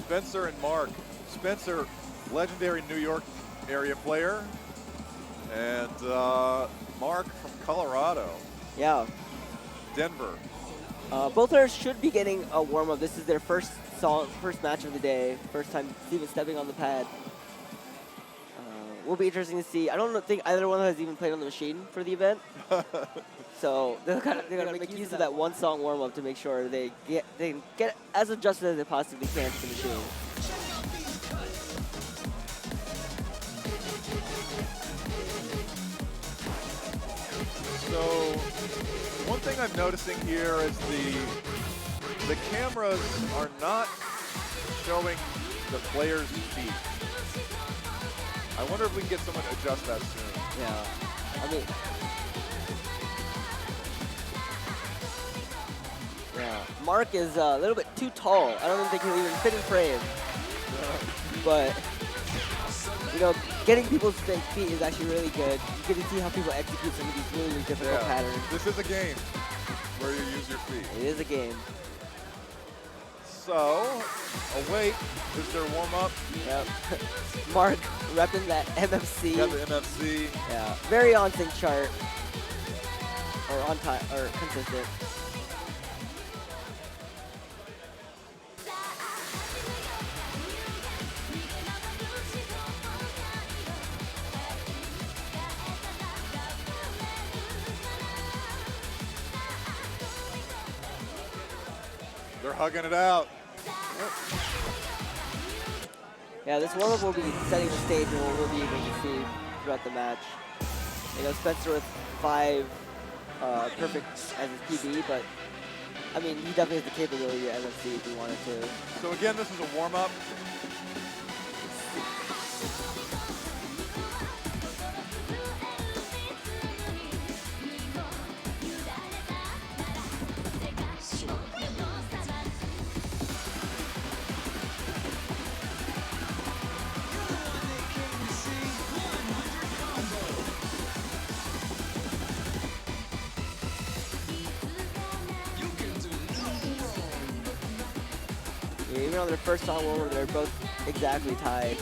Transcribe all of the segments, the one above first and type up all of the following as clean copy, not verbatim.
Spencer and Mark. Spencer, legendary New York area player, and Mark from Colorado. Yeah. Denver. Both players should be getting a warm-up. This is their first match of the day. First time even stepping on the pad. Will be interesting to see. I don't think either one has even played on the machine for the event. So they're gonna make use of that one song warm-up to make sure they get as adjusted as they possibly can to the machine. So one thing I'm noticing here is the cameras are not showing the player's feet. I wonder if we can get someone to adjust that soon. Yeah, I mean, yeah, Mark is a little bit too tall. I don't think he'll even fit in frame. But you know, getting people's feet is actually really good. You get to see how people execute some of these really, really difficult patterns. This is a game where you use your feet. It is a game. So, await is their warm-up. Yep. Mark repping that MFC. Got the MFC. Yeah. Very on sync chart. Or on time, or consistent. They're hugging it out. Yeah, this warm-up will be setting the stage and what we'll be able to see throughout the match. You know, Spencer with 5 perfect as his PB, but I mean, he definitely has the capability of MFC if he wanted to. So again, this is a warm-up. Even on their first song warm-up, they're both exactly tied.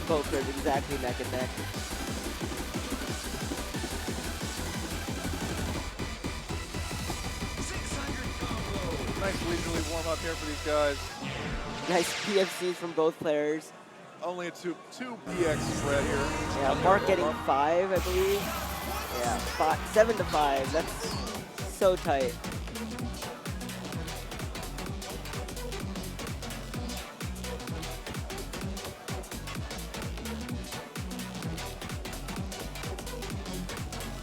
Both are exactly neck and neck. Nice leisurely warm up here for these guys. Nice PFCs from both players. Only a 2 BX spread here. Yeah, Mark getting 5, I believe. Yeah, 7 to 5. That's so tight.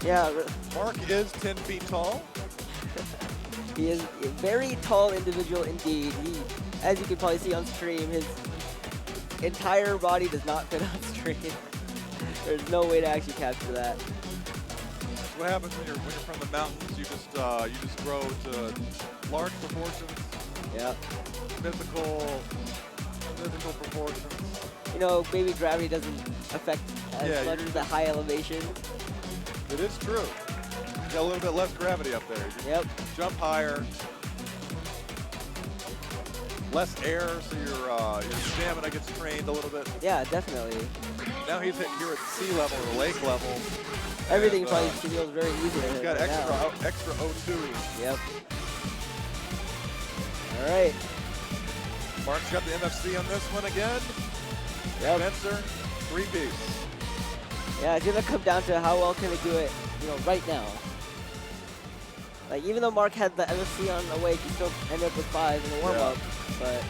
Yeah, Mark is 10 feet tall. He is a very tall individual indeed. He, as you can probably see on stream, his entire body does not fit on stream. There's no way to actually capture that. What happens when you're from the mountains? You just grow to large proportions. Yeah. Physical proportions. You know, maybe gravity doesn't affect as much as the high elevation. It is true. You got a little bit less gravity up there. Yep. Jump higher. Less air, so your stamina gets trained a little bit. Yeah, definitely. Now he's here at sea level or lake level. Everything probably feels very easy. He's got extra O2. Yep. All right. Mark's got the MFC on this one again. Yep. Spencer, 3 piece. Yeah, it's gonna come down to how well can they do it, you know, right now. Like, even though Mark had the MSC on awake, he still ended up with 5 in the warm-up, but...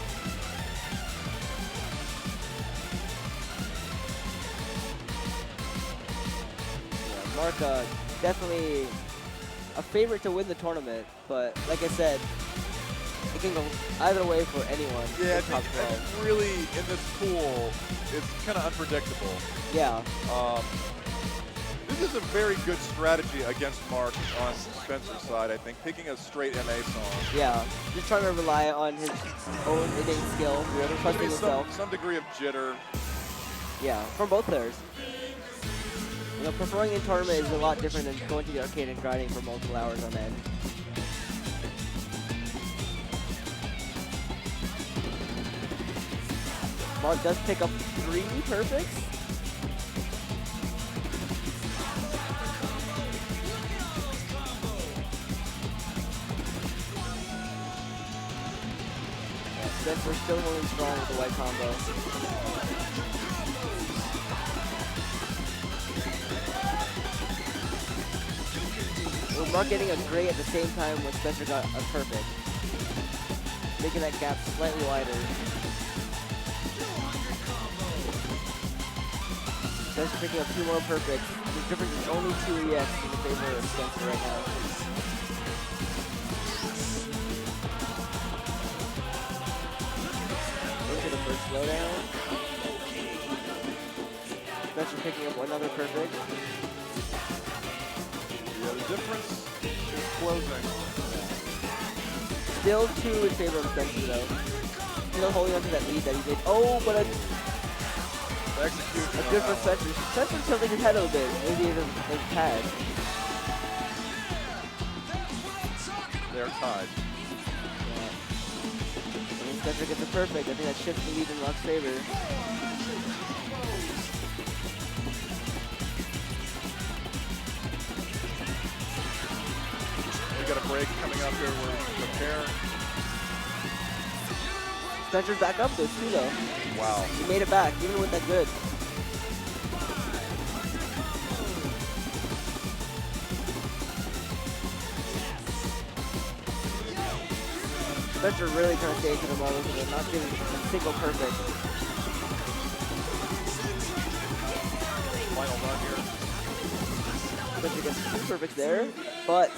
Yeah, Mark, definitely a favorite to win the tournament, but like I said, it can go either way for anyone. Yeah, in top 12. really, in this pool, it's kind of unpredictable. Yeah. This is a very good strategy against Mark on Spencer's side, I think, picking a straight MA song. Yeah, just trying to rely on his own innate skill, trusting himself. Some degree of jitter. Yeah, from both players. You know, preferring in tournament is a lot different than going to the arcade and grinding for multiple hours on end. Mark does pick up 3 perfects. Spencer still holding strong with the white combo. With Mark getting a great at the same time when Spencer got a perfect, making that gap slightly wider. Spencer picking up 2 more perfects. The difference is only 2 ES in the favor of Spencer right now. Into the first slowdown. Spencer picking up another perfect. Yeah, the difference is closing. Still 2 in favor of Spencer though. Still holding on to that lead that he did. Oh, but a Execution. good for Spencer. Spencer's tilting his head a little bit. Maybe even his pad. They're tied. And Spencer gets a perfect. I think that shifts the lead in Rock's favor. We got a break coming up here. We're preparing. Spencer's back up though, too though. Wow. He made it back, even with that good. Spencer really trying to stay to the moment and not getting a single perfect. Final run here. Spencer gets 2 perfects there, but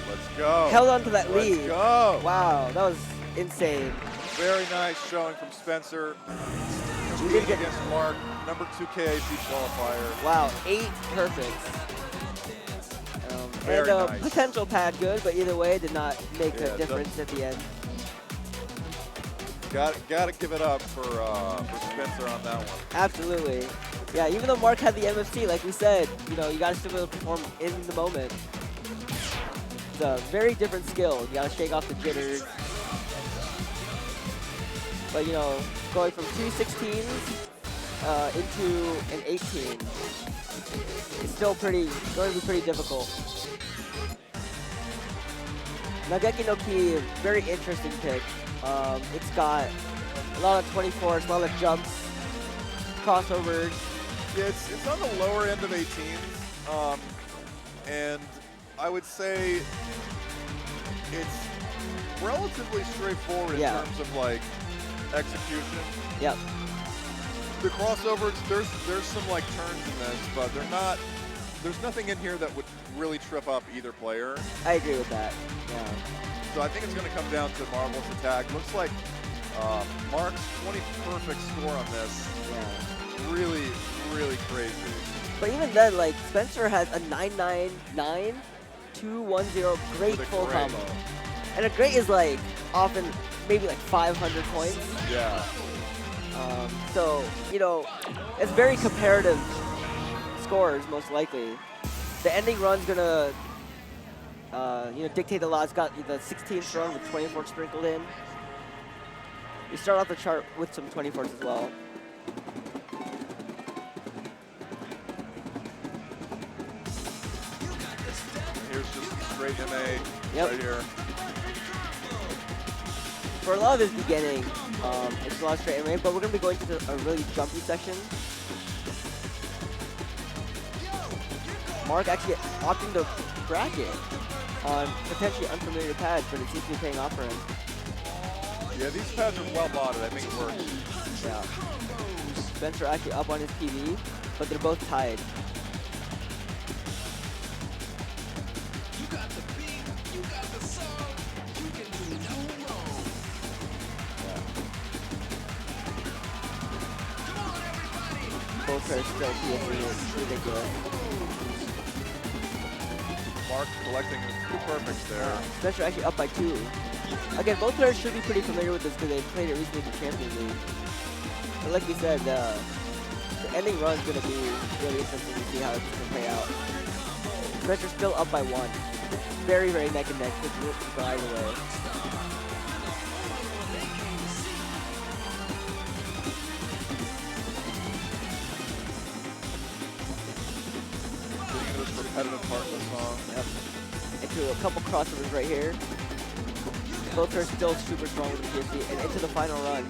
Let's go. held on to that lead. Let's go. Wow, that was insane. Very nice showing from Spencer. We did get Against Mark, number 2 KHC qualifier. wow, 8 perfects. Very And nice. potential pad good, but either way, did not make Yeah, a difference at the end. Got to give it up for Spencer on that one. Absolutely. Yeah, even though Mark had the MFC, like we said, you know, you got to still be able to perform in the moment. It's a very different skill. You got to shake off the jitters. But, you know, going from 2 16s into an 18 is still going to be pretty difficult.嘆きのKi, very interesting pick. It's got a lot of 24s, a lot of jumps, crossovers. Yeah, it's on the lower end of 18s, and I would say it's relatively straightforward in terms of like execution. Yep. The crossovers, there's some like turns in this, but they're not. There's nothing in here that would really trip up either player. I agree with that. Yeah. So I think it's going to come down to marvelous attack. Looks like Mark's 20 perfect score on this. Yeah. Really, really crazy. But even then, like, Spencer has a 999, 210 great full great. combo. And a great is like often maybe like 500 points. Yeah. So, you know, it's very comparative scores, most likely. The ending run's gonna, you know, dictate a lot. It's got the 16th run with 24 sprinkled in. We start off the chart with some 24s as well. Here's just straight MA Yep. right here. For a lot of his beginning, it's a lot of straight MA, but we're gonna be going to a really jumpy section. Mark actually opting to bracket on potentially unfamiliar pads, but it seems to be paying off for him. Yeah, these pads are well modded. I think it works. Yeah. Spencer actually up on his PB, but they're both tied. Both pairs still PS3 ridiculous. Mark collecting 2 perfects there. Spencer actually up by 2. Again, both players should be pretty familiar with this because they've played it recently in the Champions League. But like we said, the ending run is going to be really interesting to see how it's going to play out. Spencer's still up by 1. Very, very neck and neck. Just go either way. Repetitive part of the song. Yep. Into a couple crossovers right here. Both are still super strong with the PSP and into the final run.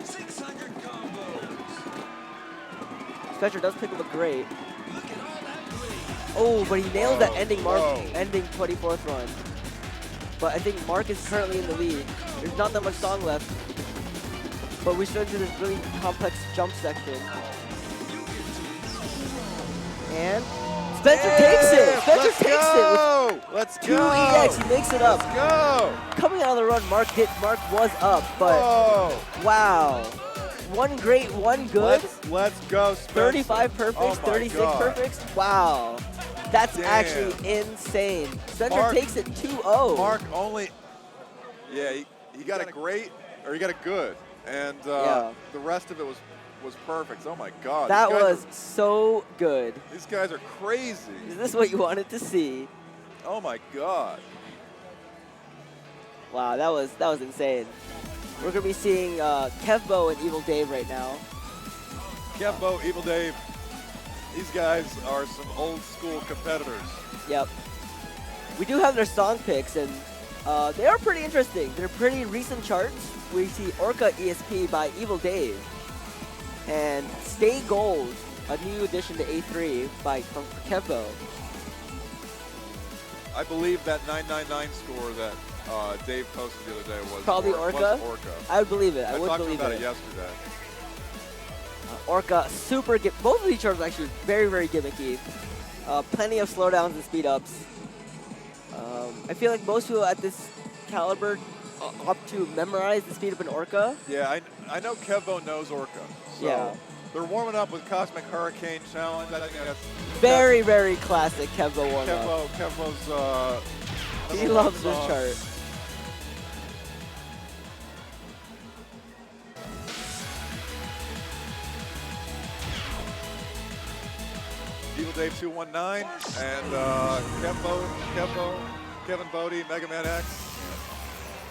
600 combos. Spencer does pick up a great. Oh, but he nails that ending mark, ending 24th run. But I think Mark is currently in the lead. There's not that much song left. But we should into this really complex jump section. And Spencer takes it! Spencer takes it! Let's With 2 go! EX, he makes it up. Let's go! Coming out of the run, Mark was up, but wow. 1 great, 1 good. Let's go, Spencer. 35 perfects, Oh my 36 God. perfects. Wow. That's Damn. actually insane. Spencer Mark- takes it 2-0. Mark only, yeah, he got a great, or he got a good, and Yeah. the rest of it was perfect. Oh my God. That These guys was so good. These guys are crazy. Is this what you wanted to see? Oh my God. Wow, that was insane. We're gonna be seeing Kevbo and EvilDave right now. Kevbo, EvilDave, these guys are some old school competitors. Yep. We do have their song picks, and they are pretty interesting. They're pretty recent charts. We see ORCA ESP by EvilDave, and Stay Gold, a new addition to A3 from Kevbo. I believe that 999 score that Dave posted the other day was Probably was ORCA? ORCA. I would believe it. I I would talked to believe him about it. it yesterday. ORCA, super both of these charts are actually very, very gimmicky. Plenty of slowdowns and speed ups. I feel like most people at this caliber opt to memorize the speed up in ORCA. Yeah, I know Kevbo knows ORCA. So Yeah. they're warming up with Cosmic Hurricane Challenge. I think that's Very, very classic Kevbo warm up. Kevbo's He loves this chart. EvilDave 219 and Kevbo, Kevin Bodie, Mega Man X.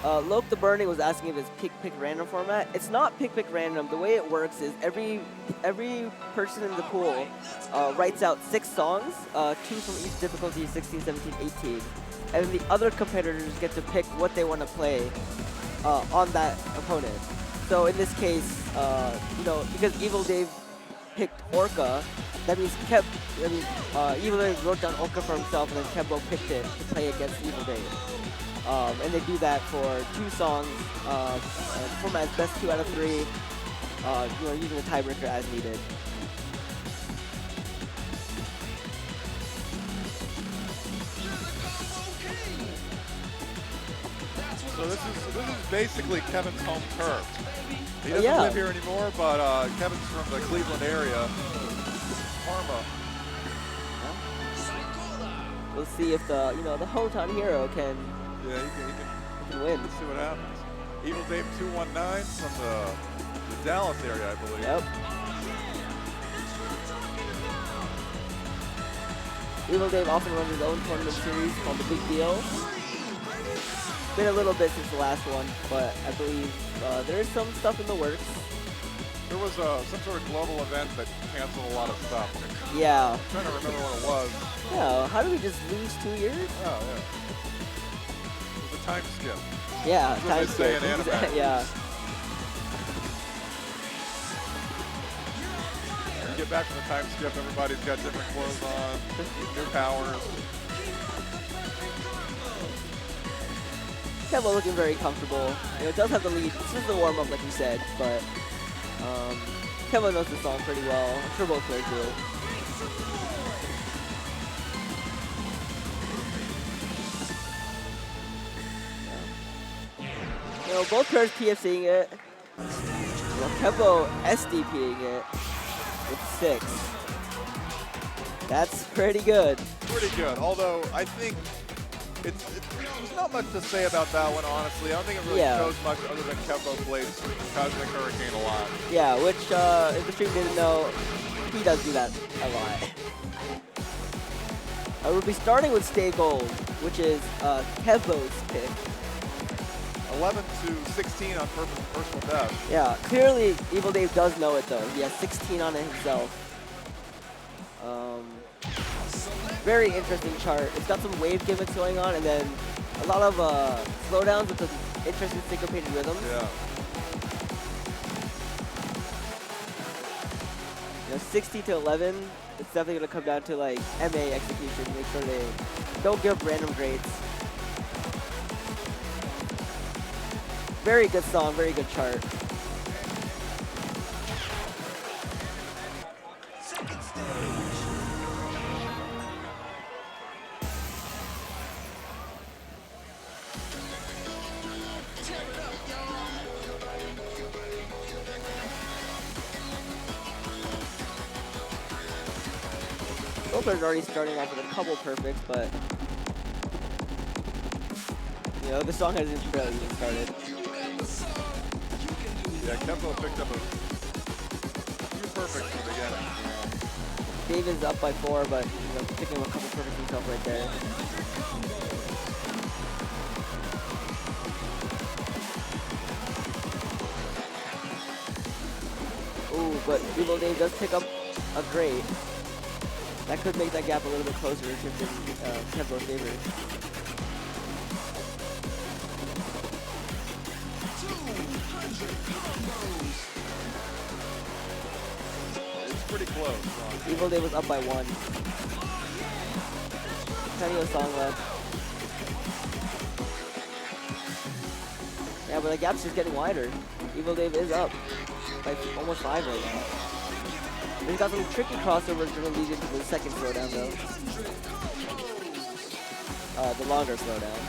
Loke the Burning was asking if it's pick random format. It's not pick random. The way it works is every person in the pool writes out 6 songs, 2 from each difficulty, 16, 17, 18. And then the other competitors get to pick what they want to play on that opponent. So in this case, because EvilDave picked ORCA, that means EvilDave wrote down ORCA for himself, and then Kevbo picked it to play against EvilDave. And they do that for 2 songs, format best 2 out of 3, using a tiebreaker as needed. So this is basically Kevin's home turf. He doesn't Yeah. live here anymore, but Kevin's from the Cleveland area. Karma. We'll see if the hometown hero can Yeah, he can win. see what happens. EvilDave 219 from the Dallas area, I believe. Yep. EvilDave often runs his own tournament series called The Big Deal. Been a little bit since the last one, but I believe there is some stuff in the works. There was some sort of global event that canceled a lot of stuff. Yeah. I'm trying to remember what it was. Yeah, how did we just lose 2 years? Oh, yeah. It was a time skip. Yeah, That's what they say in anime. Yeah. You get get back from the time skip, everybody's got different clothes on, new powers. Kevbo looking very comfortable. You know, it does have the lead. This is the warm-up, like you said, but Kevbo knows the song pretty well. I'm sure both players do. You know, both players PFCing it. You know, Kevbo SDPing it with 6. That's pretty good. Pretty good, although I think there's not much to say about that one, honestly. I don't think it really shows much other than Kevbo plays Cosmic Hurricane a lot. Yeah, which, if the stream didn't know, he does do that a lot. We'll be starting with Stay Gold, which is Kevbo's pick. 11 to 16 on personal best. Yeah, clearly EvilDave does know it though. He has 16 on it himself. Very interesting chart. It's got some wave gimmicks going on, and then a lot of slowdowns with some interesting syncopated rhythms. Yeah. You know, 60 to 11. It's definitely gonna come down to like MA execution. Make sure they don't give random grades. Very good song, very good chart. Second stage. Tear it up, y'all. Both players are already starting off with a couple perfects, but you know, the song hasn't barely even started. Yeah, Kevbo picked up a few perfects in the beginning. Dave is up by 4, but you know, picking up a couple perfects himself right there. Ooh, but EvilDave does pick up a great. That could make that gap a little bit closer if it's in Kevbo's favor. 200 combos. It's pretty close. EvilDave was up by 1. Plenty of song left. Yeah, but the gap's just getting wider. EvilDave is up by almost 5 right now. He's got some tricky crossovers that will lead into the second slowdown though. The longer slowdown.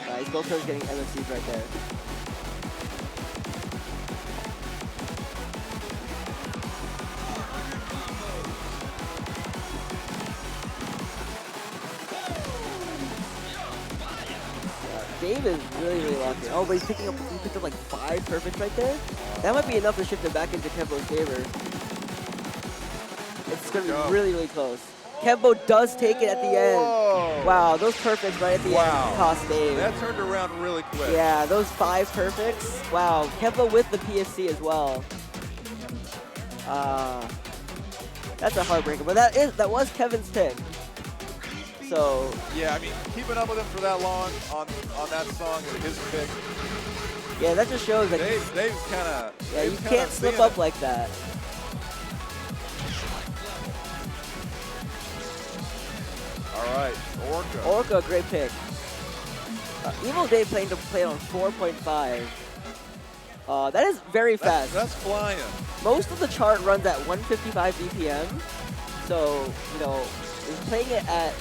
Nice, both players getting MFCs right there. Dave is really locked in. Oh, but he picked up like 5 perfects right there. That might be enough to shift it back into Kevbo's favor. It's gonna be really close. Kevbo does take it at the end. Wow, those perfects right at the end cost Dave. That turned around really quick. Yeah, those 5 perfects. Wow, Kevbo with the PFC as well. That's a heartbreaker, but that was Kevin's pick. So yeah, I mean, keeping up with him for that long on that song and his pick. Yeah, that just shows that Dave's kind of. Yeah, you can't slip up like that. All right, ORCA. ORCA, great pick. EvilDave playing to play on 4.5. That is very fast. That's flying. Most of the chart runs at 155 BPM. So, you know, he's playing it at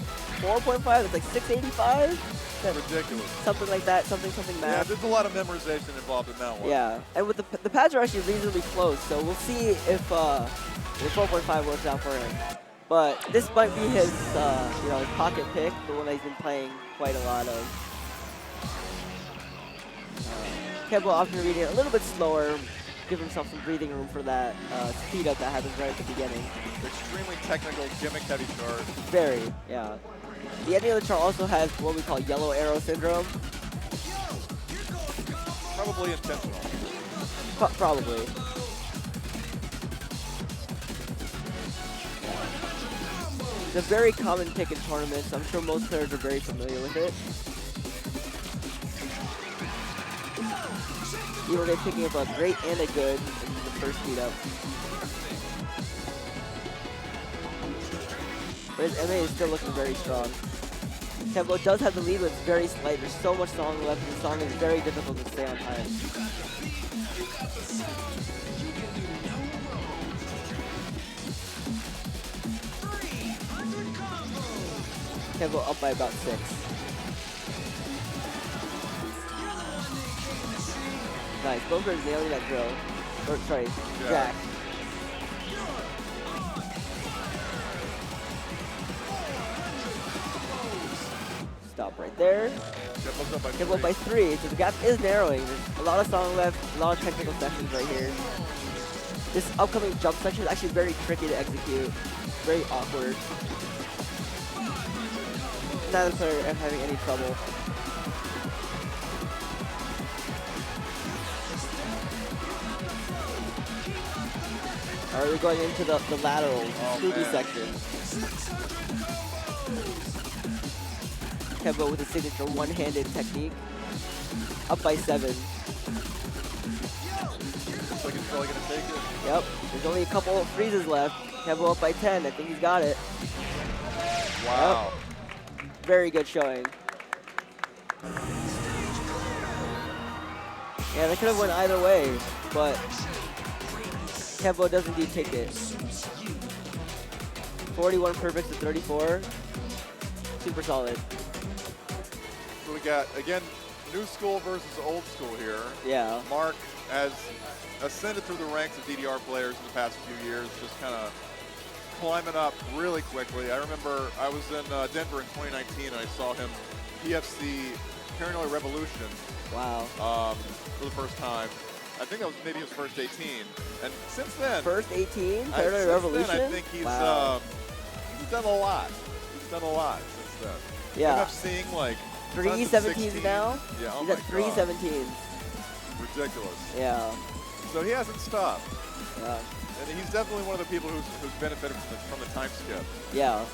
4.5, it's like 685. That's ridiculous. Something like that, something math. Yeah, there's a lot of memorization involved in that one. Yeah, and with the pads are actually reasonably close, so we'll see if the 4.5 works out for him. But this might be his, you know, his pocket pick, the one that he's been playing quite a lot of. Kevbo often reading it a little bit slower, give himself some breathing room for that speed up that happens right at the beginning. Extremely technical, gimmick-heavy chart. Very, yeah. The ending of the chart also has what we call yellow arrow syndrome. Probably intentional. Probably. It's a very common pick in tournaments. I'm sure most players are very familiar with it. EvilDave picking up a great and a good in the first beat up. But his MA is still looking very strong. Kevbo does have the lead, but it's very slight. There's so much song left, and the song is very difficult to stay on time. Kevbo up by about 6. Nice, both players nailing that drill. Or, sorry, jack. Stop right there. Kevbo by 3, so the gap is narrowing. There's a lot of song left, a lot of technical sections right here. This upcoming jump section is actually very tricky to execute. Very awkward. Neither player having any trouble. Alright, we're going into the lateral, Scooby section. Kevbo with a signature one-handed technique. Up by 7. Looks like he's probably going to take it. Yep, there's only a couple of freezes left. Kevbo up by 10, I think he's got it. Wow. Yep. Very good showing. Yeah, they could have went either way, but Kevbo does indeed take it. 41 perfects to 34. Super solid. So we got, again, new school versus old school here. Yeah. Marqqq has ascended through the ranks of DDR players in the past few years, just kind of climbing up really quickly. I remember I was in Denver in 2019 and I saw him PFC Paranoid Revolution. Wow. For the first time. I think that was maybe his first 18. And since then, first 18, Paranoid Revolution? Then I think he's done a lot. He's done a lot since then. Yeah. I'm seeing like 3 17s now? Yeah, oh he's my at 3 God. 17s. Ridiculous. Yeah. So he hasn't stopped. Yeah. And he's definitely one of the people who's benefited from the time skip. Yeah.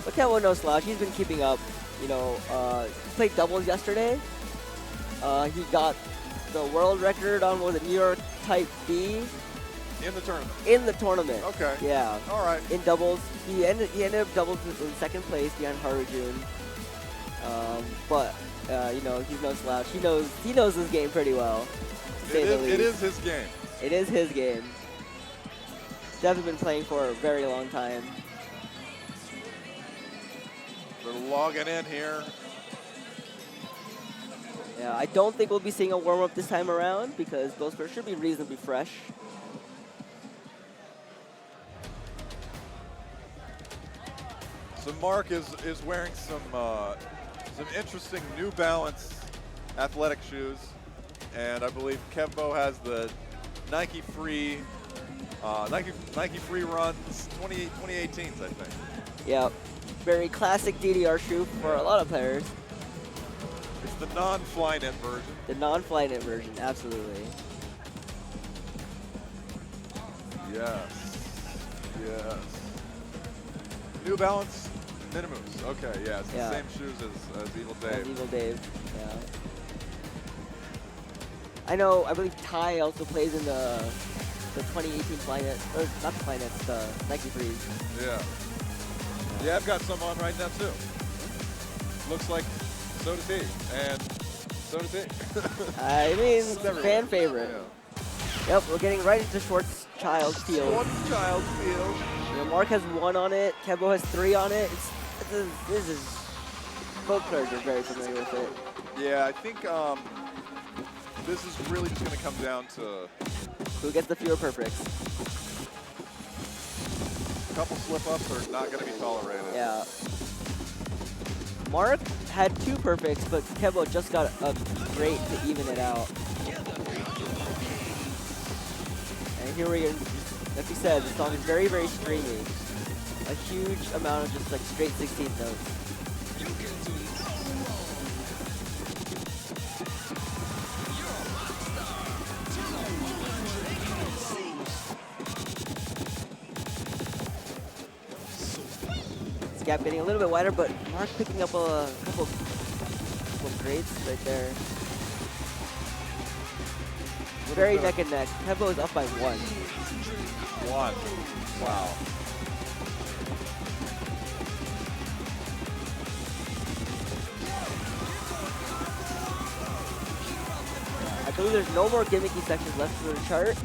But Kevbo no slouch. He's been keeping up. You know, he played doubles yesterday. He got the world record on, what was it, New York Type B? In the tournament. In the tournament. Okay. Yeah. All right. In doubles. He ended up doubles in second place behind Harujun. But you know, he's no slouch. He knows his game pretty well. To say the least. It is his game. It is his game. Definitely been playing for a very long time. They're logging in here. Yeah, I don't think we'll be seeing a warm-up this time around because both players should be reasonably fresh. So Marqqq is wearing some interesting New Balance athletic shoes, and I believe Kevbo has the Nike Free Runs 2018s, I think. Yeah, very classic DDR shoe for a lot of players. It's the non-Flynet version. The non-Flynet version, absolutely. Yes. Yes. New Balance Minimus. Okay, yeah, it's the same shoes as EvilDave. As EvilDave, yeah. I know, I believe Ty also plays in the 2018 Flynet, or not the Flynet, the Nike Freeze. Yeah. Yeah, I've got some on right now too. Looks like so does he, and so does he. I mean, Everywhere. fan favorite. Yeah. Yep, we're getting right into Schwarzschild field. Schwarzschild field. You know, Marqqq has 1 on it, Kevbo has 3 on it. This is both players are very familiar with it. Yeah, I think this is really just going to come down to who gets the fewer perfects. A couple slip-ups are not going to be tolerated. Yeah. Marqqq had 2 perfects, but Kevbo just got a great to even it out. And here we go. Like you said, the song is very, very streamy. A huge amount of just like straight 16th notes. This gap getting a little bit wider, but Marqqq picking up a couple of grades right there. very neck and neck. Kevbo is up by 1. 1. Wow. I believe there's no more gimmicky sections left for the chart.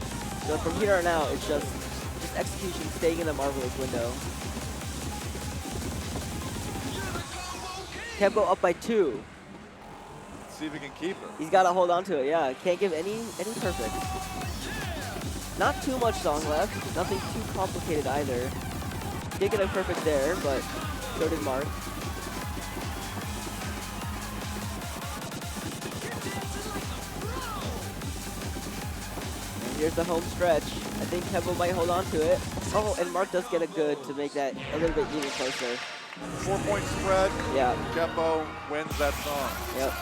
So from here on out, it's just execution staying in the marvelous window. Kevbo up by 2. Let's see if he can keep it. He's got to hold on to it, yeah. Can't give any perfect. Not too much song left. Nothing too complicated either. Did get a perfect there, but so did Mark. And here's the home stretch. I think Kevbo might hold on to it. Oh, and Mark does get a good to make that a little bit even closer. 4-point spread. Yeah. Kevbo wins that song. Yep.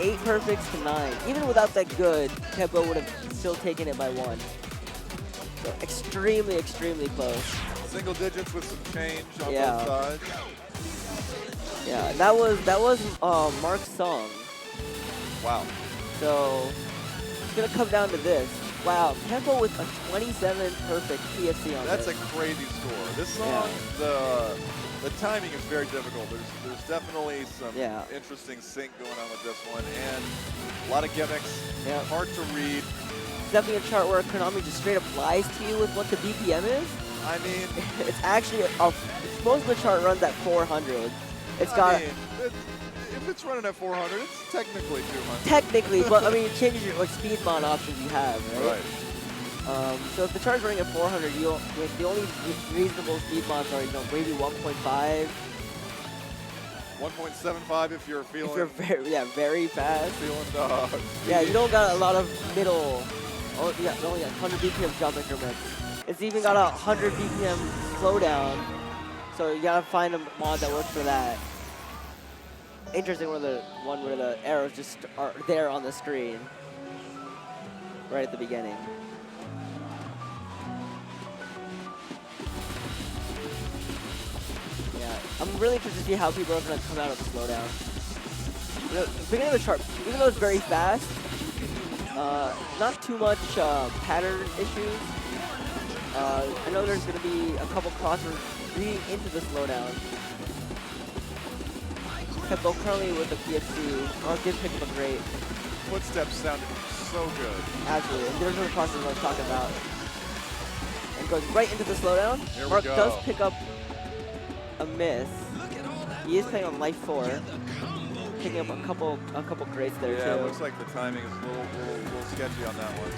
8 perfects to 9. Even without that good, Kevbo would have still taken it by 1. So extremely, extremely close. Single digits with some change on Yeah. both sides. Yeah, that was Mark's song. Wow. So it's gonna come down to this. Wow, Kevbo with a 27 perfect PFC on That's this. a crazy score. This song, the timing is very difficult. There's definitely some interesting sync going on with this one, and a lot of gimmicks. Yeah. Hard to read. It's definitely a chart where Konami just straight up lies to you with what the BPM is. I mean, It's actually most of the chart runs at 400. It's I got mean, if it's running at 400, it's technically 200. technically, but I mean, it changes your speed mod options you have, right? Right. So if the chart's running at 400, the only reasonable speed mods are, maybe 1.5. 1.75 if you're feeling. If you're very fast. Feeling Yeah, you don't got a lot of middle. Oh yeah, only 100 BPM jump increments. It's even got a 100 BPM slowdown. So you gotta find a mod that works for that. Interesting one where the arrows just are there on the screen. Right at the beginning. Yeah, I'm really interested to see how people are gonna come out of the slowdown. The beginning of the chart, even though it's very fast, not too much pattern issues. I know there's going to be a couple crossers leading into the slowdown. Kevbo currently with the PFC. Mark did pick up a great. Footsteps sounded so good. Absolutely. And there's the crossers I was talking about. And goes right into the slowdown. Here Mark we go. does pick up a miss. He is playing on life 4. Picking up a couple greats there Yeah, too. it looks like the timing is a little sketchy on that one.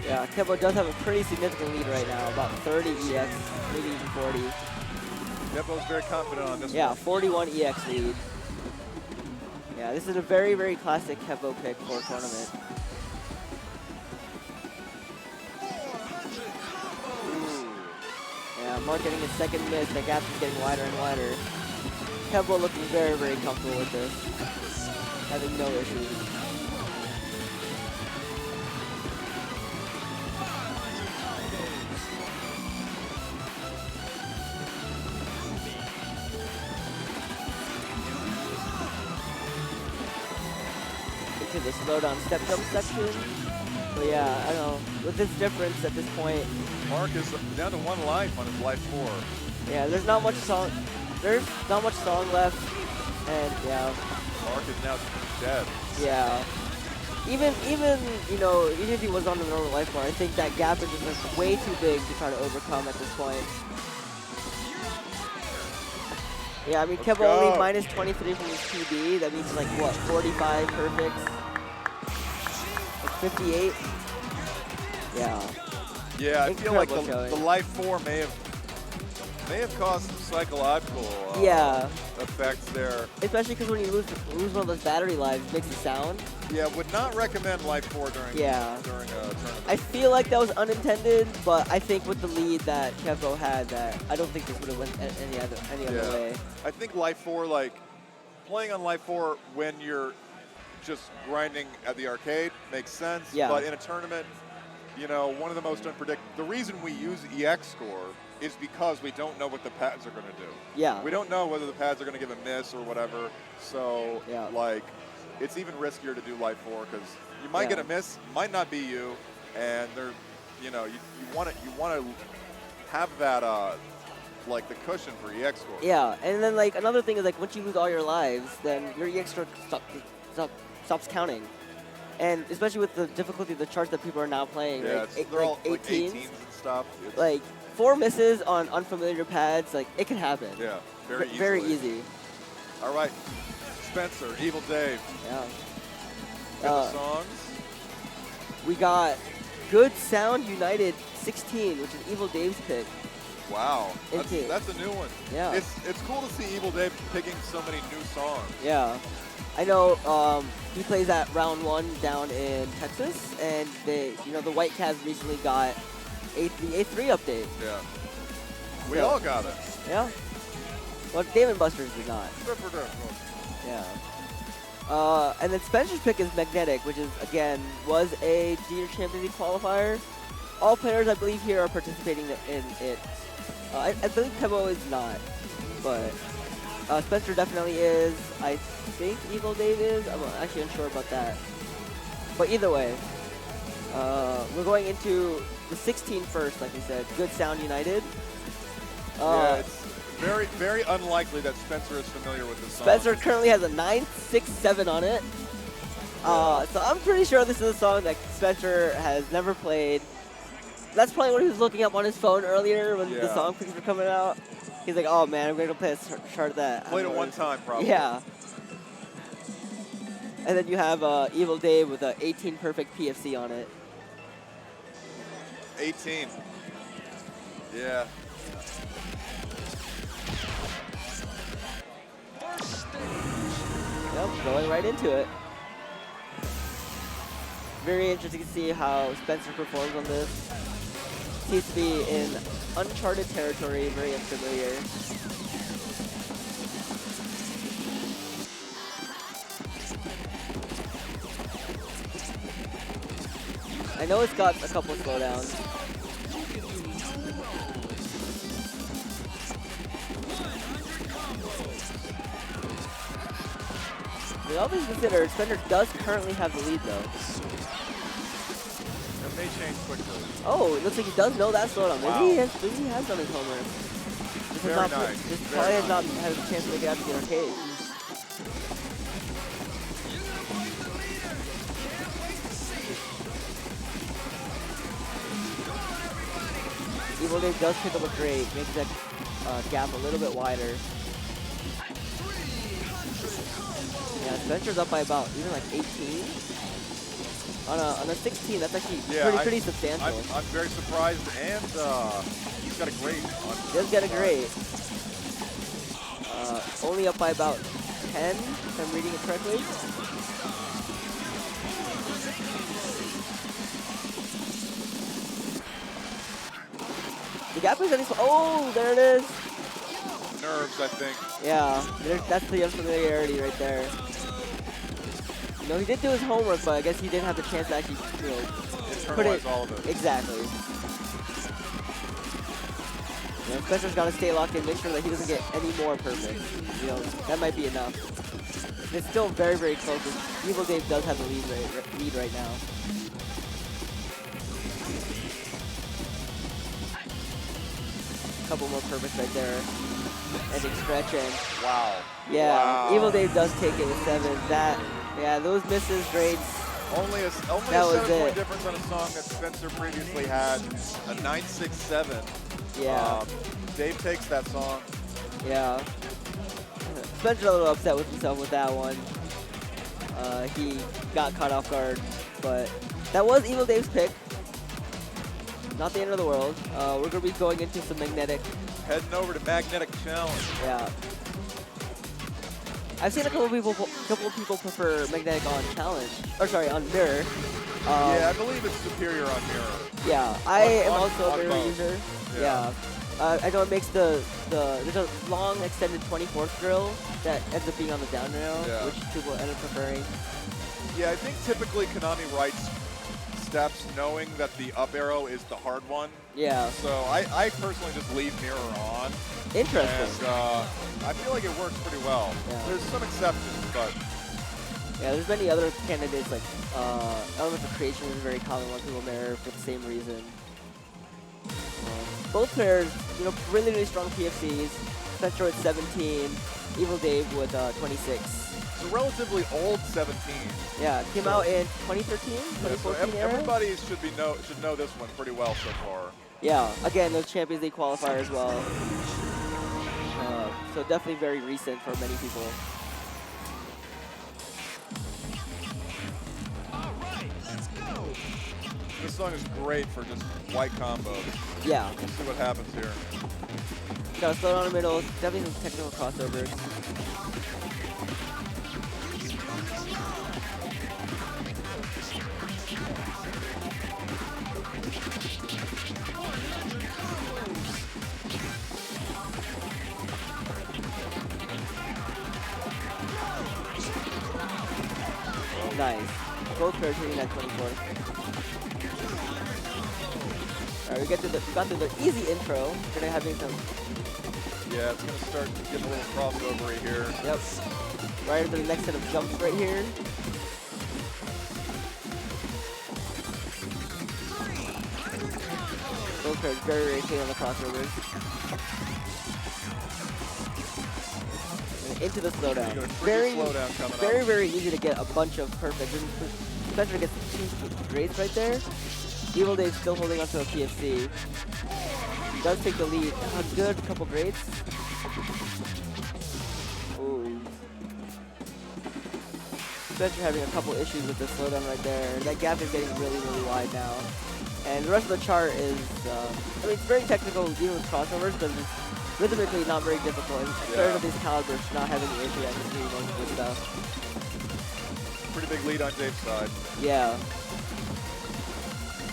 Yeah, Kevbo does have a pretty significant lead right now, about 30 EX, maybe even 40. Kevbo's very confident on this one. Yeah, 41 EX lead. Yeah, this is a very, very classic Kevbo pick for a tournament. Yeah, Mark getting his second miss, the gap is getting wider and wider. Kevbo looking very, very comfortable with this, having no issues. To the slowdown step jump section. But yeah, I don't know. With this difference at this point, Mark is down to 1 life on his life 4. yeah, there's not much song. There's not much song left, and yeah, Mark is now dead. yeah. Even if he was on the normal life bar, I think that gap is just like way too big to try to overcome at this point. Yeah, I mean, Let's Kevbo only go. minus 23 from his PB. That means like what, 45 perfects, like 58. Yeah. Yeah, I feel like Incredible the showing. life 4 may have caused some psychological effects there. Especially because when you lose one of those battery lives, it makes a sound. Yeah, would not recommend life 4 during a tournament. I feel like that was unintended, but I think with the lead that Kevbo had, that I don't think this would have went any other way. I think life 4, like playing on life 4 when you're just grinding at the arcade makes sense. Yeah. But in a tournament, one of the most unpredictable. The reason we use EX score is because we don't know what the pads are going to do. Yeah. We don't know whether the pads are going to give a miss or whatever. So, Yeah. like, it's even riskier to do life 4 because you might get a miss, might not be you, and they're, you know, you want to have that like the cushion for EX score. Yeah, and then like another thing is like once you lose all your lives, then your EX score stops counting. And especially with the difficulty of the charts that people are now playing, yeah, like, they're all 18s, like 18s and stuff. It's like 4 misses on unfamiliar pads, like it can happen. yeah, very easily. Very easy. All right, Spencer, EvilDave. Yeah. Got the songs. We got Good Sound United 16, which is EvilDave's pick. Wow, Into- that's a new one. Yeah. It's cool to see EvilDave picking so many new songs. Yeah. I know he plays at Round 1 down in Texas, and the White Cavs recently got the A3 update. Yeah. We So- all got it. Yeah. Well, Dave & Buster's did not. Yeah. And then Spencer's pick is Magnetic, which is, again, was a Junior Champions League qualifier. All players, I believe, here are participating in it. I believe Kevbo is not, but Spencer definitely is. I think EvilDave is. I'm actually unsure about that. But either way, we're going into the 16 first, like we said. Good Sound United. Yeah, it's very, very unlikely that Spencer is familiar with this song. Spencer currently has a 967 on it. So I'm pretty sure this is a song that Spencer has never played. That's probably what he was looking up on his phone earlier when the song picks were coming out. He's like, oh man, I'm going to play a chart of that. Played it one time, probably. Yeah. And then you have EvilDave with a 18 perfect PFC on it. 18. Yeah. Yep, going right into it. Very interesting to see how Spencer performs on this. Seems to be in uncharted territory, very unfamiliar. I know it's got a couple slowdowns. With all things considered, Spencer does currently have the lead though. It may change quickly. Oh, it looks like he does know that slowdown. Wow. Maybe he has done his homework. Very nice. This Very probably has nice. not had a chance to make it out to the arcade. EvilDave does pick up a great, makes that gap a little bit wider. Yeah, Spencer's up by about even like 18. On a 16, that's actually pretty substantial. I'm very surprised, and he's got a great. He does get a great. Only up by about 10, if I'm reading it correctly. The gap is getting oh, there it is. Nerves, I think. Yeah, that's the unfamiliarity right there. You know, he did do his homework, but I guess he didn't have the chance to actually, you know, put it. Internalize all of it. Exactly. You know, Spencer's got to stay locked in, make sure that he doesn't get any more perfect. You know, that might be enough. It's still very, very close. EvilDave does have the lead right now. Couple more perfects right there. Ending stretch and Wow. yeah, Wow. EvilDave does take it with 7. Yeah, those misses, grades. Only a That was 7-point it. difference on a song that Spencer previously had, a 967. Yeah. Dave takes that song. Yeah. Spencer's a little upset with himself with that one. He got caught off guard, but that was EvilDave's pick. Not the end of the world. We're gonna be going into some magnetic. Heading over to Magnetic Challenge. Yeah. I've seen a couple of people prefer magnetic on challenge, or sorry, on mirror. Yeah, I believe it's superior on mirror. Yeah, I am also a on mirror both. user. Yeah. Yeah. I know it makes there's a long extended 24th drill that ends up being on the down rail, Yeah. which people end up preferring. Yeah, I think typically Konami writes steps knowing that the up arrow is the hard one. Yeah. So I personally just leave mirror on. Interesting. And I feel like it works pretty well. Yeah. There's some exceptions, but Yeah, there's many other candidates like Element of Creation is a very common one people mirror for the same reason. Both players, you know, really, really strong PFCs. Spencer with 17, EvilDave with 26. It's a relatively old 17. Yeah, it came out in 2013, Yeah, so 2014 era. everybody should know this one pretty well so far. Yeah, again, those Champions League qualifier as well. So definitely very recent for many people. This song is great for just white combos. Yeah. Let's see what happens here. Got a slow down in the middle, definitely some technical crossovers. Nice. Both players hitting that 24. Alright, we got to the easy intro. We're gonna having some. Yeah, it's gonna start getting a little crossover here. Yep. Right into the next set of jumps right here. Both players very, very clean on the crossovers. And into the slowdown. Slowdown coming Very, up. very easy to get a bunch of perfect. Spencer gets 2 grades right there. EvilDave still holding onto a PFC. Does take the lead. A good couple grades. Ooh. Spencer having a couple issues with the slowdown right there. That gap is getting really, really wide now. And the rest of the chart is, I mean, it's very technical even with crossovers, but it's rhythmically not very difficult. And players of these calibers should not have any issue at doing most of this stuff. Pretty big lead on Dave's side. Yeah.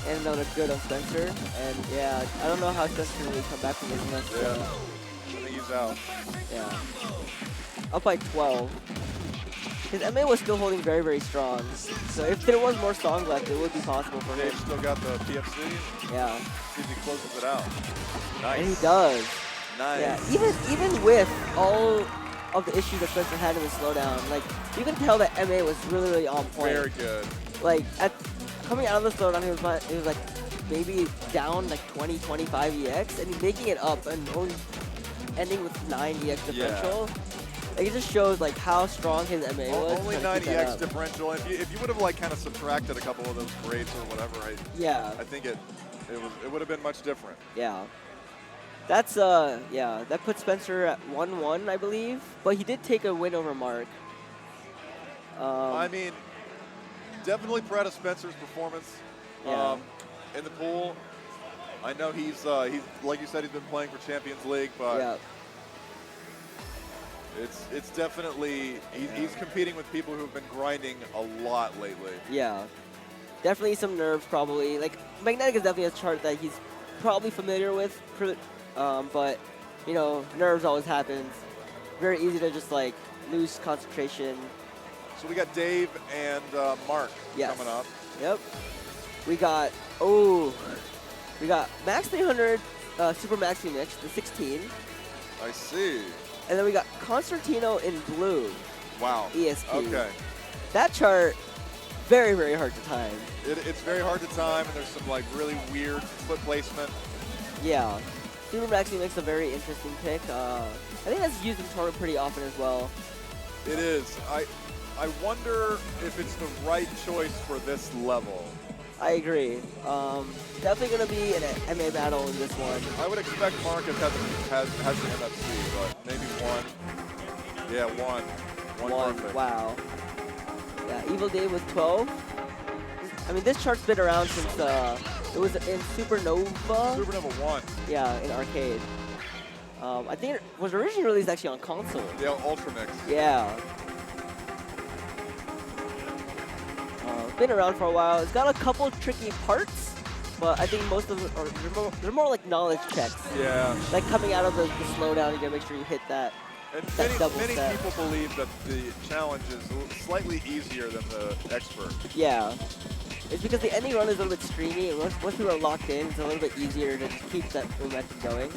And another good on Spencer. And yeah, I don't know how Spencer can really come back from this unless, Yeah. I think he's out. yeah. Up by 12. His MA was still holding very, very strong. So if there was more song left, it would be possible for Dave him. still got the PFC. Yeah. See if he closes it out. Nice. And he does. Nice. Yeah, even with all of the issues that Spencer had in the slowdown, like you can tell that MA was really, really on point. Very good. Like coming out of the slowdown, he was like maybe down like 20, 25 EX, and he's making it up and only ending with 9 EX differential. Yeah. Like, it just shows like how strong his MA was. Only trying to 9 keep that EX up. differential. If you would have like kind of subtracted a couple of those grades or whatever, Yeah. I think it would have been much different. Yeah. That's yeah, that puts Spencer at 1-1, I believe. But he did take a win over Marqqq. I mean, definitely proud of Spencer's performance Yeah. in the pool. I know he's like you said, he's been playing for Champions League, but Yeah. it's definitely he's competing with people who have been grinding a lot lately. Yeah. Definitely some nerves, probably. Like, Magnetic is definitely a chart that he's probably familiar with, but, you know, nerves always happens. Very easy to just, like, lose concentration. So we got Dave and Marqqq Yes. coming up. Yep. We got Max 300 Super Maxi Mix, the 16. I see. And then we got Concertino in Blue Wow. ESP. Okay. That chart, very, very hard to time. It's very hard to time, and there's some like really weird foot placement. Yeah. Super Maxi Mix a very interesting pick. I think that's used in tournament pretty often as well. It is. I wonder if it's the right choice for this level. I agree. Definitely going to be an MA battle in this one. I would expect Marqqq has the MFC, but maybe one. Yeah, one. One perfect. Wow. Yeah, EvilDave with 12. I mean, this chart's been around since it was in Supernova. Supernova 1. Yeah, in arcade. I think it was originally released actually on console. Yeah, Ultra Mix. Yeah. Been around for a while. It's got a couple tricky parts, but I think most of them are they're more like knowledge checks. Yeah. Like coming out of the slowdown, you gotta make sure you hit that. And That double many step. people believe that the challenge is slightly easier than the expert. Yeah. It's because the ending run is a little bit streamy, and once people are locked in, it's a little bit easier to just keep that momentum going.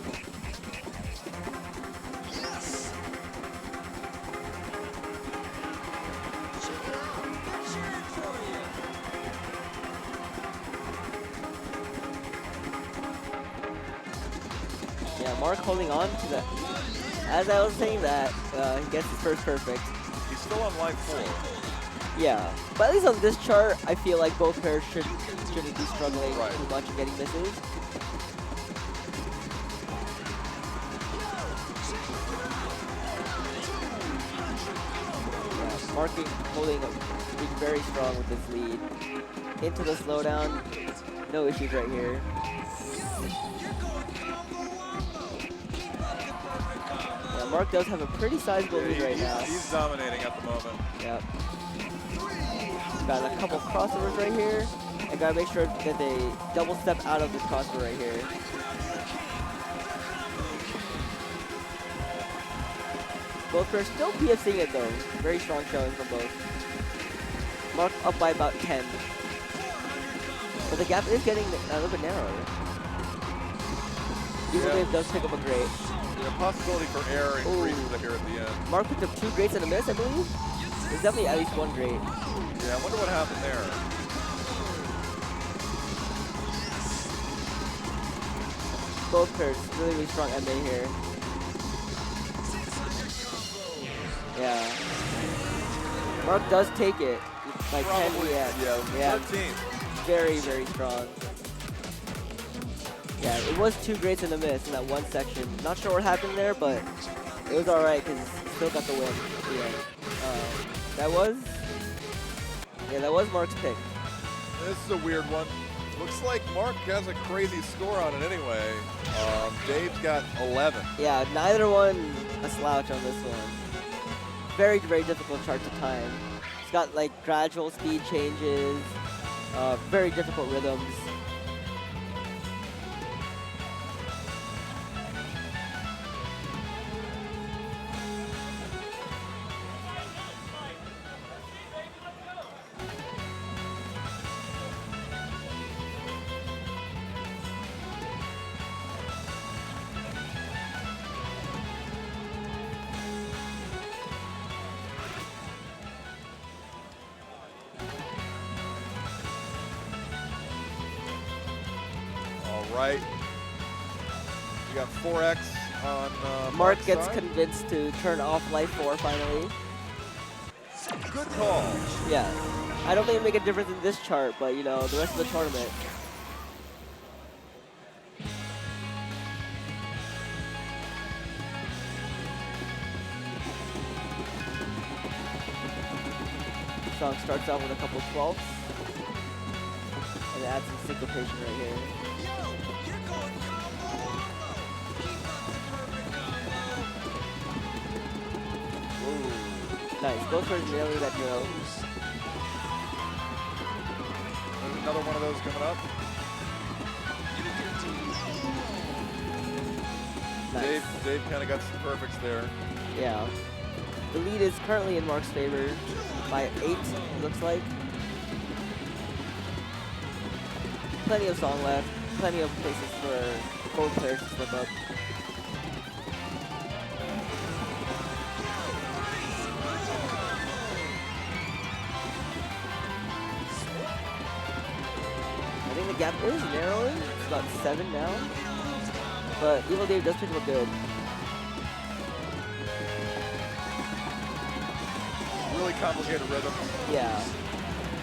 Mark holding on to that. As I was saying that, he gets his first perfect. He's still on life 4. Yeah, but at least on this chart, I feel like both pairs shouldn't be struggling too much and getting misses. Yeah, Mark holding being very strong with this lead. Into the slowdown, no issues right here. Yeah, Mark does have a pretty sizable lead right now. He's dominating at the moment. Yep. Got a couple crossovers right here. I gotta make sure that they double step out of this crossover right here. Both pairs still PFCing it though. Very strong showing from both. Mark up by about 10. But the gap is getting a little bit narrower. EvilDave does pick up a great. The possibility for error increases here at the end. Mark picked up 2 greats and a miss, I believe. There's definitely at least 1 great. Yeah, I wonder what happened there. Both pairs really, really strong MA here. Yeah. Mark does take it by 10 EX. Yeah, 13. Very, very strong. Yeah, it was 2 greats and a miss in that one section. Not sure what happened there, but it was alright because he still got the win. Yeah. That was Mark's pick. This is a weird one. Looks like Mark has a crazy score on it anyway. Dave's got 11. Yeah, neither one a slouch on this one. Very, very difficult chart to time. It's got like gradual speed changes, very difficult rhythms. Right. You got 4X on Mark Mark's gets side. convinced to turn off life 4 finally. Good call. Yeah. I don't think it'll make a difference in this chart, but you know, the rest of the tournament. Song starts out with a couple 12s. And add some syncopation right here. Ooh. Nice, both pairs nailing that drill. There's another one of those coming up. Nice. Dave kind of got some perfects there. Yeah. The lead is currently in Mark's favor by 8, it looks like. Plenty of song left, plenty of places for both players to slip up. I think the gap is narrowing. It's about 7 now. But EvilDave does pick up good. Really complicated rhythm. Yeah.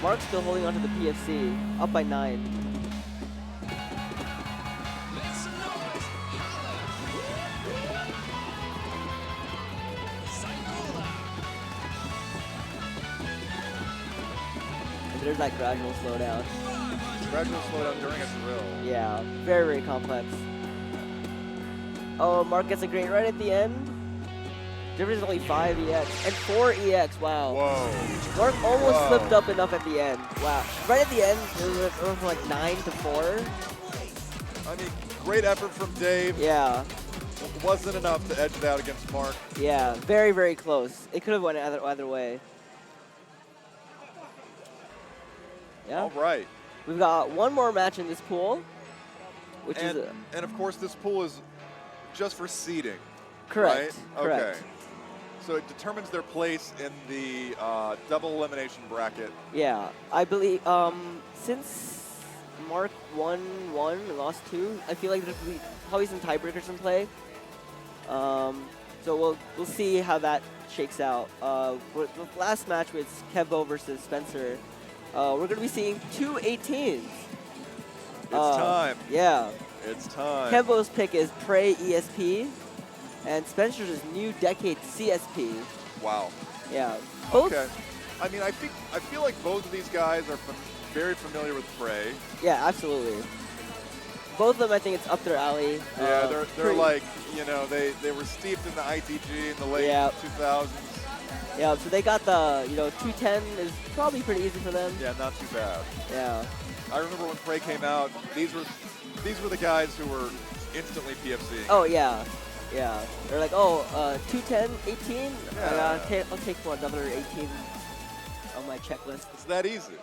Mark's still holding on to the PFC, up by 9. There's that gradual slowdown. Gradual slowdown during a drill. Yeah, very, very complex. Oh, Mark gets a great right at the end. Difference is only 5 EX and 4 EX, wow. Whoa. Mark almost slipped up enough at the end. Wow, right at the end, it was like 9 to 4. I mean, great effort from Dave. Yeah. Wasn't enough to edge it out against Mark. Yeah, very, very close. It could have went either way. Yeah. All right. We've got one more match in this pool, which and, is and of course, this pool is just for seeding. correct. Right? Correct. Okay. So it determines their place in the double elimination bracket. Yeah, I believe since Mark won 1 and lost 2, I feel like there's probably some tiebreakers in play. So we'll see how that shakes out. With the last match with Kevbo versus Spencer, we're going to be seeing two 18s. It's time. Yeah. It's time. Kevbo's pick is Prey ESP, and Spencer's is new Decade CSP. Wow. Yeah. Both. Okay. I mean, I feel like both of these guys are very familiar with Prey. Yeah, absolutely. Both of them, I think it's up their alley. Yeah, they're like, you know, they were steeped in the ITG in the late 2000s. Yeah, so they got the, 210 is probably pretty easy for them. Yeah, not too bad. Yeah. I remember when Prey came out, these were the guys who were instantly PFC. Oh, yeah. Yeah. They're like, 210, 18? Yeah. I'll take another 18 on my checklist. It's that easy.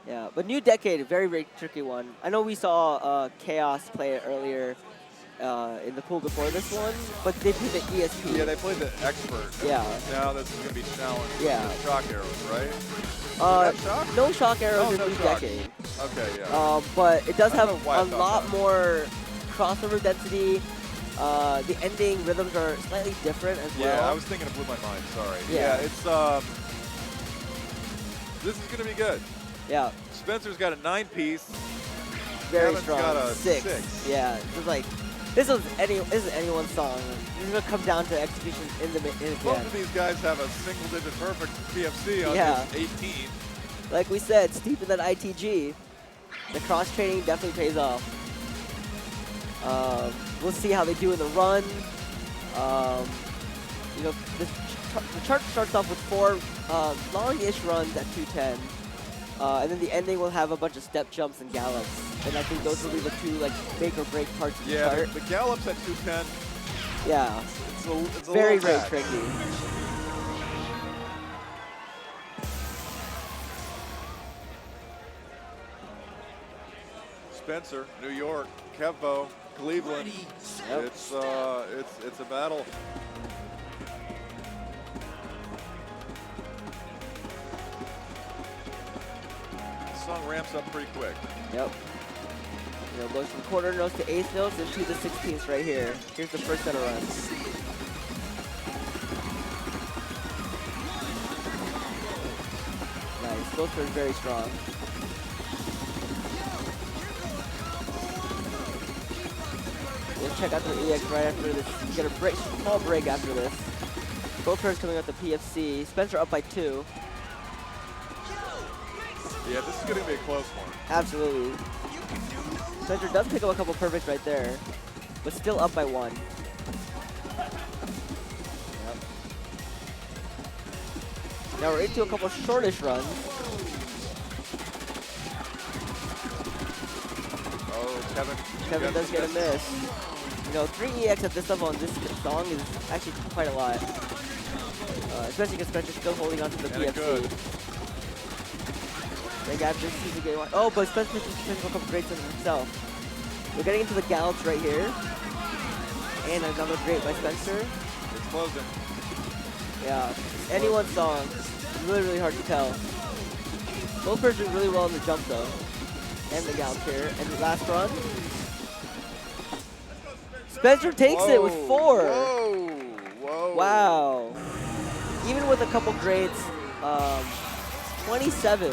Yeah, but New Decade, a very, very tricky one. I know we saw Chaos play it earlier in the pool before this one, but they played the ESP. Yeah, they played the Expert. Yeah. Now this is going to be challenged. Yeah. With shock arrows, right? Shock? No shock arrows in no New shock. Decade. Okay, yeah. But it does I have don't know why I a thought lot that. more crossover density. The ending rhythms are slightly different as well. Yeah, I was thinking it blew my mind. Sorry. Yeah. It's this is going to be good. Yeah. Spencer's got a 9-piece. Very Kevin's strong. got a 6. 6. Yeah. This is anyone's song. This is gonna come down to execution in the Both end. of these guys have a single-digit perfect PFC on Yeah. this 18. Like we said, steep in that ITG. The cross training definitely pays off. We'll see how they do in the run. The chart starts off with 4 long-ish runs at 210. And then the ending will have a bunch of step jumps and gallops. And I think those will be the 2 make or break parts of the Yeah, chart. the gallops at 210. Yeah. It's a Very, little very bad. tricky. Spencer, New York, Kevbo, Cleveland. Yep. It's a battle. The song ramps up pretty quick. Yep. Goes from quarter notes to eighth notes and to the 16th right here. Here's the first set of runs. Nice. Both are very strong. We'll check out the EX right after this. Get a small break after this. Both pairs coming out the PFC. Spencer up by 2. Yeah, this is going to be a close one. Absolutely. Spencer does pick up a couple perfects right there, but still up by 1. Yep. Now we're into a couple shortish runs. Oh, Kevin. Kevin does get a miss. 3 EX at this level on this song is actually quite a lot. Especially because Spencer's still holding on to the And a good. PFC. They got this season game 1. Oh, but Spencer can pick up great on himself. We're getting into the gallops right here. And another great by Spencer. It's closing. Yeah, anyone's song. Really, really hard to tell. Both pairs doing really well in the jump though. And the gallop here. And the last run. Spencer takes it with 4. Whoa. Whoa. Wow. Even with a couple grades, 27.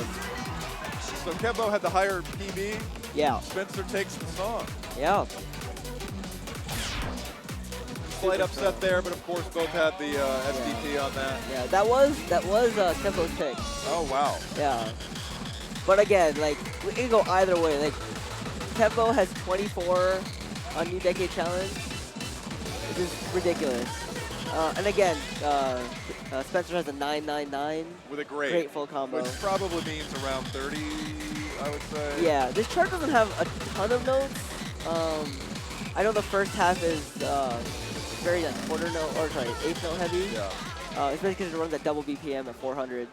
So Kevbo had the higher PB. Yeah. Spencer takes the song. Yeah. Slight upset there, but of course both had the SDP on that. Yeah, that was Kevbo's pick. Oh, wow. Yeah. But again, we can go either way. Kevbo has 24 on New Decade Challenge, which is ridiculous. And again, Spencer has a 999 With a great. great full combo. Which probably means around 30, I would say. Yeah, this chart doesn't have a ton of notes. I know the first half is very eighth note heavy. Yeah. Especially because it runs at double BPM at 400.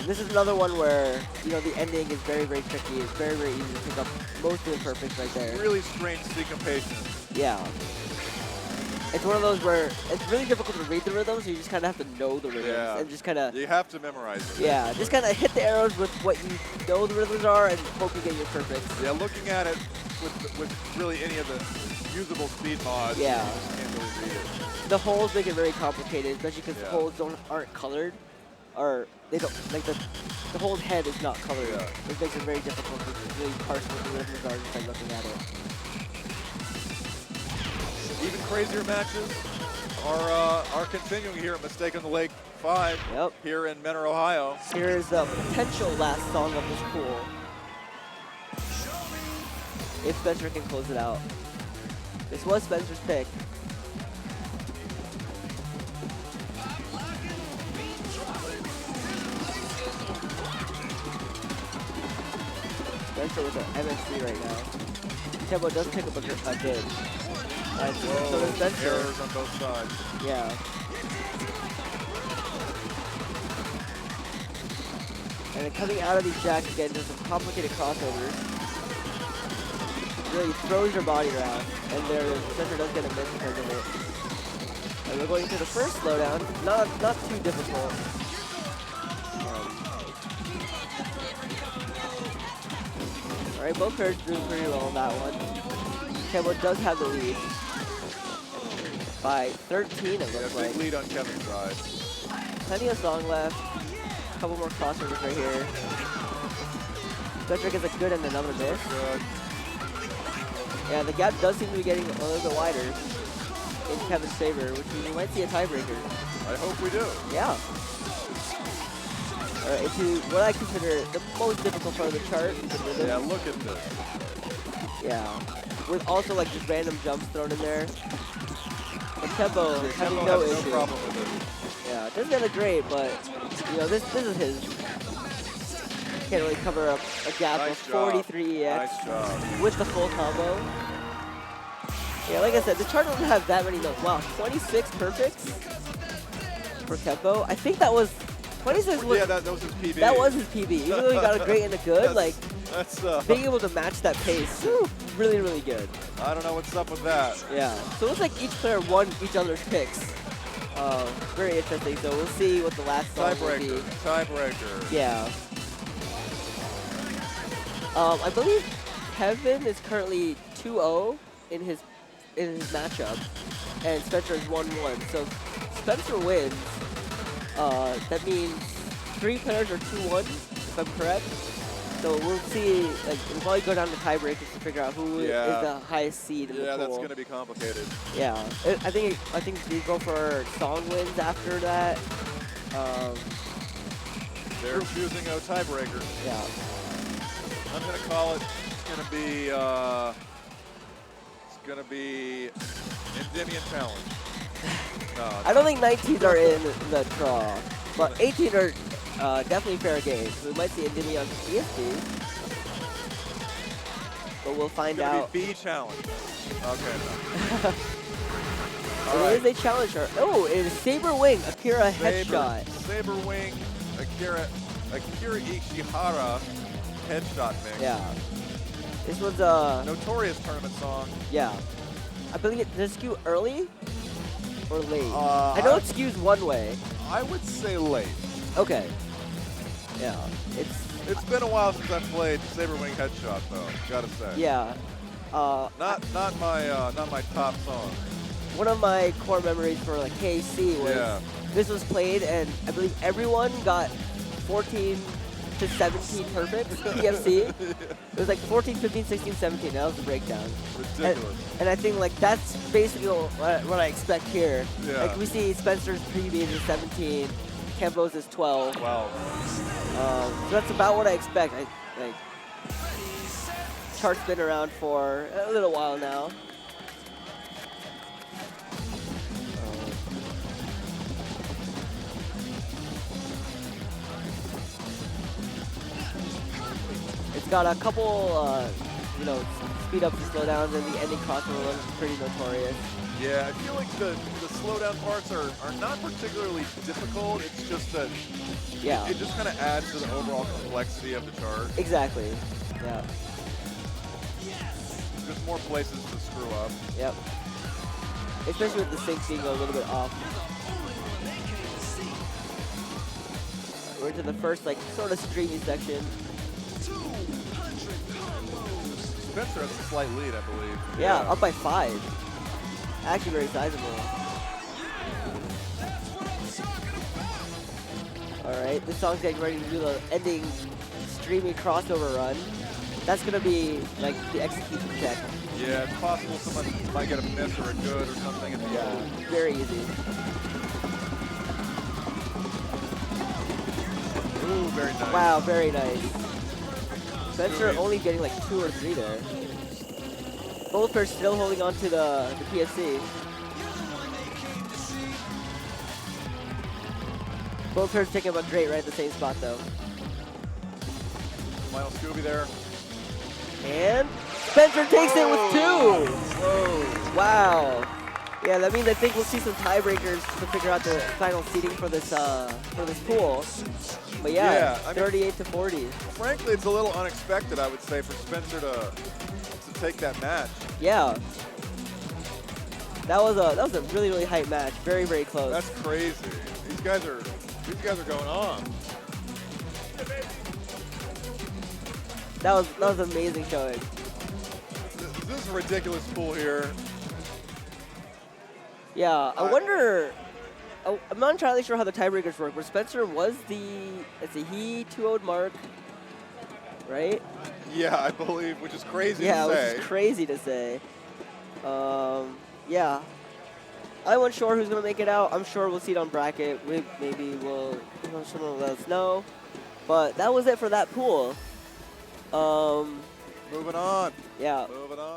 This is another one where, the ending is very, very tricky. It's very, very easy to pick up most of the perfects right there. Really strange syncopation. Yeah. It's one of those where it's really difficult to read the rhythms, so you just kind of have to know the rhythms. Yeah. And just kind of, You have to memorize it. yeah, just kind of hit the arrows with what you know the rhythms are and hope you get your perfects. Yeah, looking at it with really any of the usable speed mods. Yeah. You just can't really read it. The holes make it very complicated, especially because the Yeah. holes aren't colored, or they don't like the whole head is not colored. Yeah. It makes it very difficult to really parse what the rhythms are just by looking at it. Even crazier matches are continuing here at Mistake on the Lake 5 Yep. here in Menor, Ohio. Here's the potential last song of this pool. If Spencer can close it out. This was Spencer's pick. Spencer with an MSC right now. Kevbo does pick up a bid. So does Spencer. Errors on both sides. Yeah. And then coming out of these jacks again, there's some complicated crossovers. Really throws your body around, and there Spencer does get a miss because of it. And we're going into the first slowdown. Not too difficult. Alright, both players doing pretty well on that one. Kevbo does have the lead. By 13, it looks like. Big lead on Kevin's side. Plenty of song left. A couple more crossovers right here. Spencer gets a good and another miss. Good. Yeah, the gap does seem to be getting a little bit wider in Kevin's favor, which means we might see a tiebreaker. I hope we do. Yeah. Alright, into what I consider the most difficult part of the chart. The rhythm. Yeah, look at this. Yeah. With also like just random jumps thrown in there. But Kevbo having Kevbo no has issue. no problem with it. Yeah, doesn't get a great, but you know, this is his. Can't really cover up a gap Nice of job. 43 EX Nice job. with the full combo. Yeah, like I said, the chart doesn't have that many notes. Wow, 26 perfects for Kevbo. I think that was 26 was, Yeah, that was his PB. that was his PB. Even though he got a great and a good, like that's being able to match that pace, whew, really, really good. I don't know what's up with that. Yeah. So it looks like each player won each other's picks. Very interesting. So we'll see what the last song will be. Tiebreaker. Yeah. I believe Kevin is currently 2-0 in his matchup, and Spencer is 1-1. So if Spencer wins, that means 3 players are 2-1, if I'm correct. So we'll see. Like, we'll probably go down to tiebreakers to figure out who is the highest seed in the pool. Yeah, that's gonna be complicated. Yeah, I think we go for song wins after that. They're choosing a tiebreaker. Yeah. I'm gonna call it. It's gonna be Endymion Challenge. No, I don't think 19s are in the draw, but 18 are definitely fair game. So we might see Endymion ESP, but we'll find it's gonna out. be B Challenge. Okay. So there is a challenger. Oh, it is Saber Wing, Akira headshot. Saber Wing, Akira Ishihara headshot mix. Yeah. This was a Notorious tournament song. yeah. I believe does it skew early or late? I know it skews one way. I would say late. Okay. Yeah. It's been a while since I played Saber Wing headshot though. Gotta say. Yeah. Not my top song. One of my core memories for like KC was this was played and I believe everyone got 14 to 17 perfect EFC. It was like 14, 15, 16, 17. That was the breakdown. Ridiculous. And I think like that's basically what I expect here. Yeah. Like we see Spencer's PBs is 17, Kevbo's is 12. Wow. So that's about what I expect. Like chart's been around for a little while now. It's got a couple, you know, speed ups and slowdowns, and the ending crossover was pretty notorious. Yeah, I feel like the slowdown parts are not particularly difficult. It's just that it just kind of adds to the overall complexity of the chart. Exactly. Yeah. There's more places to screw up. Yep. Especially with the sync being a little bit off. We're into the first, like, sort of streamy section. Spencer has a slight lead, I believe. Yeah, up by 5. Actually very sizable. Alright, this song's getting ready to do the ending streamy crossover run. That's gonna be like the execution check. Yeah, it's possible someone might get a miss or a good or something at the end. Very easy. Ooh, very nice. Wow, very nice. Spencer only getting like 2 or 3 there. Both are still holding on to the PSC. Both pairs taking about great right at the same spot though. Final Scooby there. And Spencer takes it with 2. Whoa. Wow. Yeah, that means I think we'll see some tiebreakers to figure out the final seeding for this pool. But yeah, I mean, 38 to 40. Frankly, it's a little unexpected, I would say, for Spencer to take that match. Yeah. That was a really, really hype match. Very, very close. That's crazy. These guys are going on. That was amazing showing. This is a ridiculous pool here. Yeah, I wonder. I'm not entirely sure how the tiebreakers work, but Spencer was he 2-0'd Mark, right? Yeah, I believe, which is crazy Yeah, to which say. is crazy to say. Yeah. I wasn't sure who's gonna make it out. I'm sure we'll see it on bracket. Maybe someone will let us know. But that was it for that pool. Moving on. Yeah. Moving on.